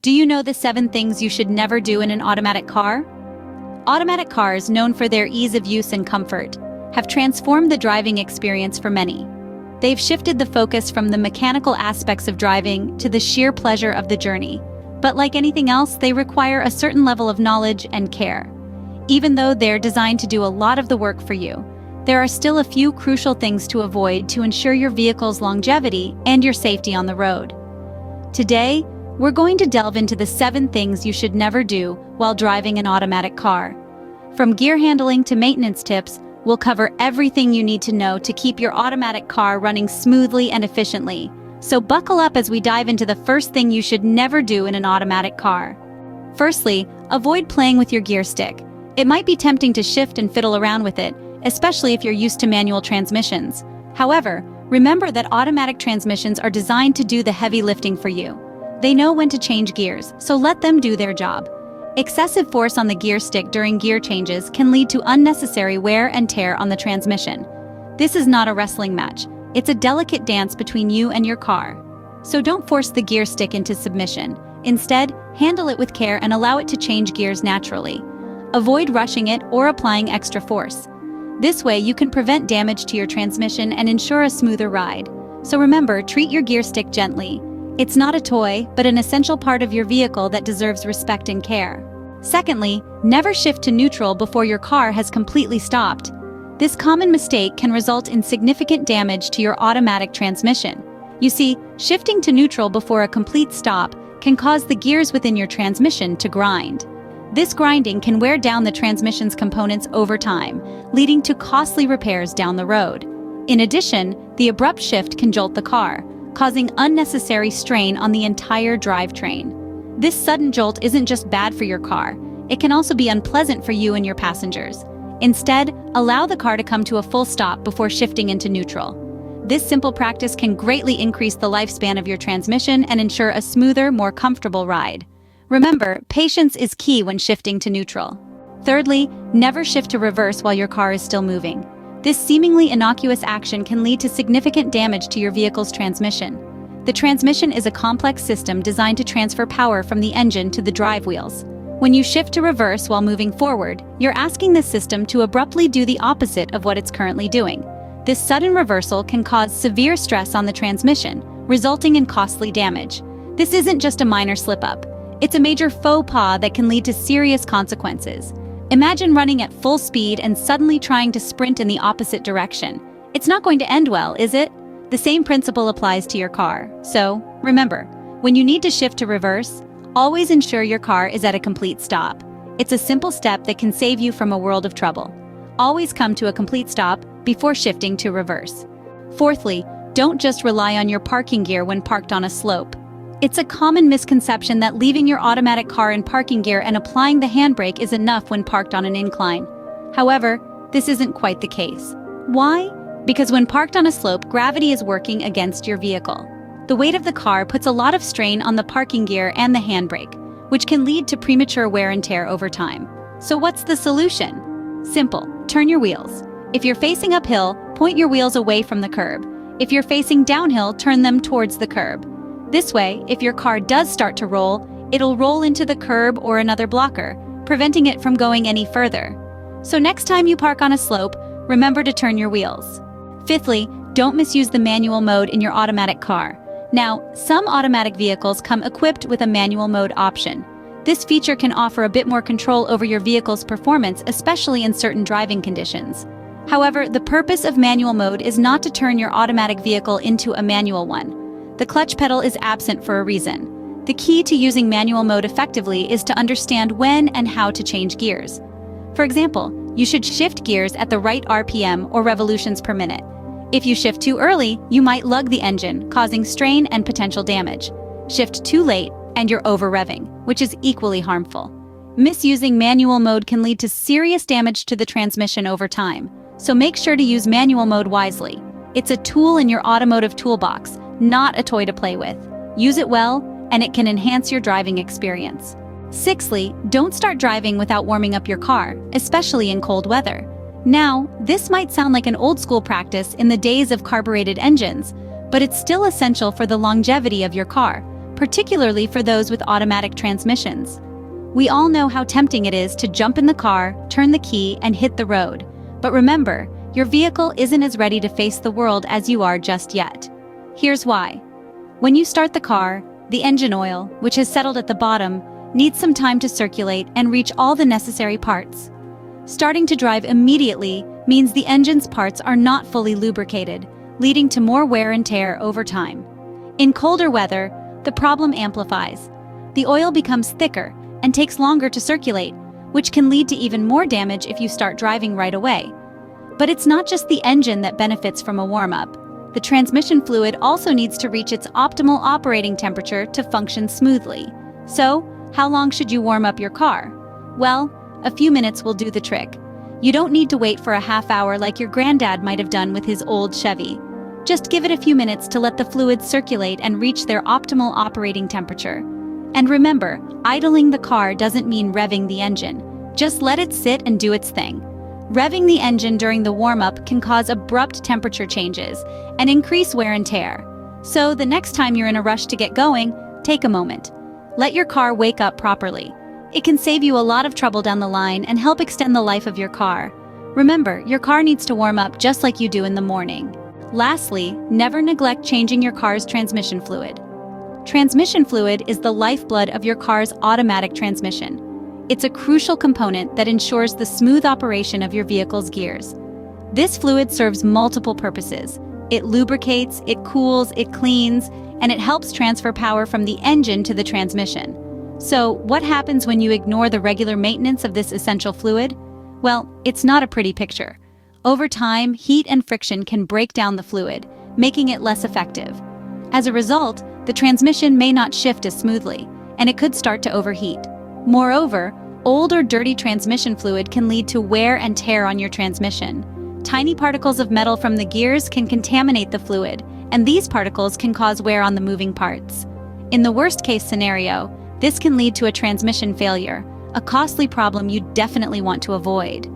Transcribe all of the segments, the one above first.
Do you know the 7 things you should never do in an automatic car? Automatic cars, known for their ease of use and comfort, have transformed the driving experience for many. They've shifted the focus from the mechanical aspects of driving to the sheer pleasure of the journey. But like anything else, they require a certain level of knowledge and care. Even though they're designed to do a lot of the work for you, there are still a few crucial things to avoid to ensure your vehicle's longevity and your safety on the road. Today, we're going to delve into the 7 things you should never do while driving an automatic car. From gear handling to maintenance tips, we'll cover everything you need to know to keep your automatic car running smoothly and efficiently. So buckle up as we dive into the first thing you should never do in an automatic car. Firstly, avoid playing with your gear stick. It might be tempting to shift and fiddle around with it, especially if you're used to manual transmissions. However, remember that automatic transmissions are designed to do the heavy lifting for you. They know when to change gears, so let them do their job. Excessive force on the gear stick during gear changes can lead to unnecessary wear and tear on the transmission. This is not a wrestling match. It's a delicate dance between you and your car. So don't force the gear stick into submission. Instead, handle it with care and allow it to change gears naturally. Avoid rushing it or applying extra force. This way, you can prevent damage to your transmission and ensure a smoother ride. So remember, treat your gear stick gently. It's not a toy, but an essential part of your vehicle that deserves respect and care. Secondly, never shift to neutral before your car has completely stopped. This common mistake can result in significant damage to your automatic transmission. You see, shifting to neutral before a complete stop can cause the gears within your transmission to grind. This grinding can wear down the transmission's components over time, leading to costly repairs down the road. In addition, the abrupt shift can jolt the car, causing unnecessary strain on the entire drivetrain. This sudden jolt isn't just bad for your car, it can also be unpleasant for you and your passengers. Instead, allow the car to come to a full stop before shifting into neutral. This simple practice can greatly increase the lifespan of your transmission and ensure a smoother, more comfortable ride. Remember, patience is key when shifting to neutral. Thirdly, never shift to reverse while your car is still moving. This seemingly innocuous action can lead to significant damage to your vehicle's transmission. The transmission is a complex system designed to transfer power from the engine to the drive wheels. When you shift to reverse while moving forward, you're asking the system to abruptly do the opposite of what it's currently doing. This sudden reversal can cause severe stress on the transmission, resulting in costly damage. This isn't just a minor slip-up. It's a major faux pas that can lead to serious consequences. Imagine running at full speed and suddenly trying to sprint in the opposite direction. It's not going to end well, is it? The same principle applies to your car. So, remember, when you need to shift to reverse, always ensure your car is at a complete stop. It's a simple step that can save you from a world of trouble. Always come to a complete stop before shifting to reverse. Fourthly, don't just rely on your parking gear when parked on a slope. It's a common misconception that leaving your automatic car in parking gear and applying the handbrake is enough when parked on an incline. However, this isn't quite the case. Why? Because when parked on a slope, gravity is working against your vehicle. The weight of the car puts a lot of strain on the parking gear and the handbrake, which can lead to premature wear and tear over time. So what's the solution? Simple. Turn your wheels. If you're facing uphill, point your wheels away from the curb. If you're facing downhill, turn them towards the curb. This way, if your car does start to roll, it'll roll into the curb or another blocker, preventing it from going any further. So next time you park on a slope, remember to turn your wheels. Fifthly, don't misuse the manual mode in your automatic car. Now, some automatic vehicles come equipped with a manual mode option. This feature can offer a bit more control over your vehicle's performance, especially in certain driving conditions. However, the purpose of manual mode is not to turn your automatic vehicle into a manual one. The clutch pedal is absent for a reason. The key to using manual mode effectively is to understand when and how to change gears. For example, you should shift gears at the right RPM or revolutions per minute. If you shift too early, you might lug the engine, causing strain and potential damage. Shift too late, and you're over-revving, which is equally harmful. Misusing manual mode can lead to serious damage to the transmission over time, so make sure to use manual mode wisely. It's a tool in your automotive toolbox, not a toy to play with. Use it well, and it can enhance your driving experience. Sixthly, don't start driving without warming up your car, especially in cold weather. Now, this might sound like an old-school practice in the days of carbureted engines, but it's still essential for the longevity of your car. particularly for those with automatic transmissions. We all know how tempting it is to jump in the car, turn the key, and hit the road. But remember, your vehicle isn't as ready to face the world as you are just yet. Here's why. When you start the car, the engine oil, which has settled at the bottom, needs some time to circulate and reach all the necessary parts. Starting to drive immediately means the engine's parts are not fully lubricated, leading to more wear and tear over time. In colder weather, the problem amplifies. The oil becomes thicker and takes longer to circulate, which can lead to even more damage if you start driving right away. But it's not just the engine that benefits from a warm-up. The transmission fluid also needs to reach its optimal operating temperature to function smoothly. So, how long should you warm up your car? Well, a few minutes will do the trick. You don't need to wait for a half hour like your granddad might have done with his old Chevy. Just give it a few minutes to let the fluids circulate and reach their optimal operating temperature. And remember, idling the car doesn't mean revving the engine. Just let it sit and do its thing. Revving the engine during the warm-up can cause abrupt temperature changes and increase wear and tear. So the next time you're in a rush to get going, take a moment. Let your car wake up properly. It can save you a lot of trouble down the line and help extend the life of your car. Remember, your car needs to warm up just like you do in the morning. Lastly, never neglect changing your car's transmission fluid. Transmission fluid is the lifeblood of your car's automatic transmission. It's a crucial component that ensures the smooth operation of your vehicle's gears. This fluid serves multiple purposes. It lubricates, it cools, it cleans, and it helps transfer power from the engine to the transmission. So, what happens when you ignore the regular maintenance of this essential fluid? Well, it's not a pretty picture. Over time, heat and friction can break down the fluid, making it less effective. As a result, the transmission may not shift as smoothly, and it could start to overheat. Moreover, old or dirty transmission fluid can lead to wear and tear on your transmission. Tiny particles of metal from the gears can contaminate the fluid, and these particles can cause wear on the moving parts. In the worst-case scenario, this can lead to a transmission failure, a costly problem you definitely want to avoid.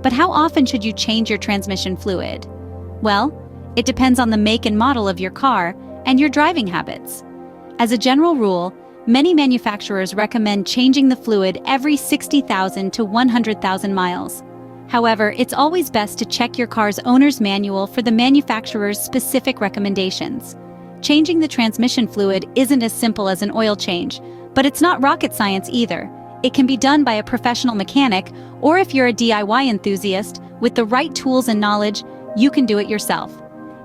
But how often should you change your transmission fluid? Well, it depends on the make and model of your car and your driving habits. As a general rule, many manufacturers recommend changing the fluid every 60,000 to 100,000 miles. However, it's always best to check your car's owner's manual for the manufacturer's specific recommendations. Changing the transmission fluid isn't as simple as an oil change, but it's not rocket science either. It can be done by a professional mechanic, or if you're a DIY enthusiast, with the right tools and knowledge, you can do it yourself.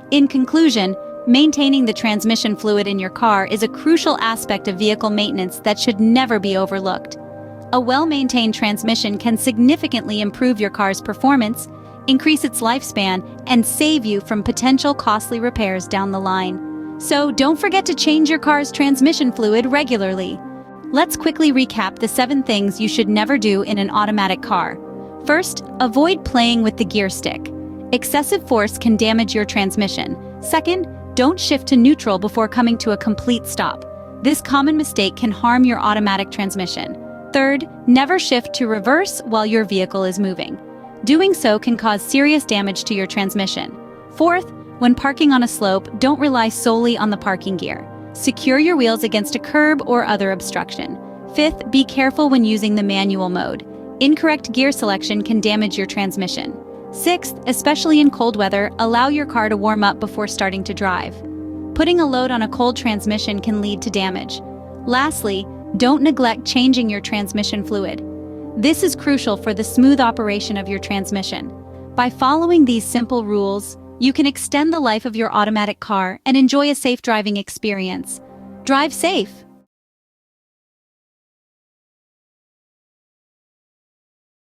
In conclusion, maintaining the transmission fluid in your car is a crucial aspect of vehicle maintenance that should never be overlooked. A well-maintained transmission can significantly improve your car's performance, increase its lifespan, and save you from potential costly repairs down the line. So don't forget to change your car's transmission fluid regularly. Let's quickly recap the 7 things you should never do in an automatic car. First, avoid playing with the gear stick. Excessive force can damage your transmission. Second, don't shift to neutral before coming to a complete stop. This common mistake can harm your automatic transmission. Third, never shift to reverse while your vehicle is moving. Doing so can cause serious damage to your transmission. Fourth, when parking on a slope, don't rely solely on the parking gear. Secure your wheels against a curb or other obstruction. Fifth, be careful when using the manual mode. Incorrect gear selection can damage your transmission. Sixth, especially in cold weather, allow your car to warm up before starting to drive. Putting a load on a cold transmission can lead to damage. Lastly, don't neglect changing your transmission fluid. This is crucial for the smooth operation of your transmission. By following these simple rules, you can extend the life of your automatic car and enjoy a safe driving experience. Drive safe!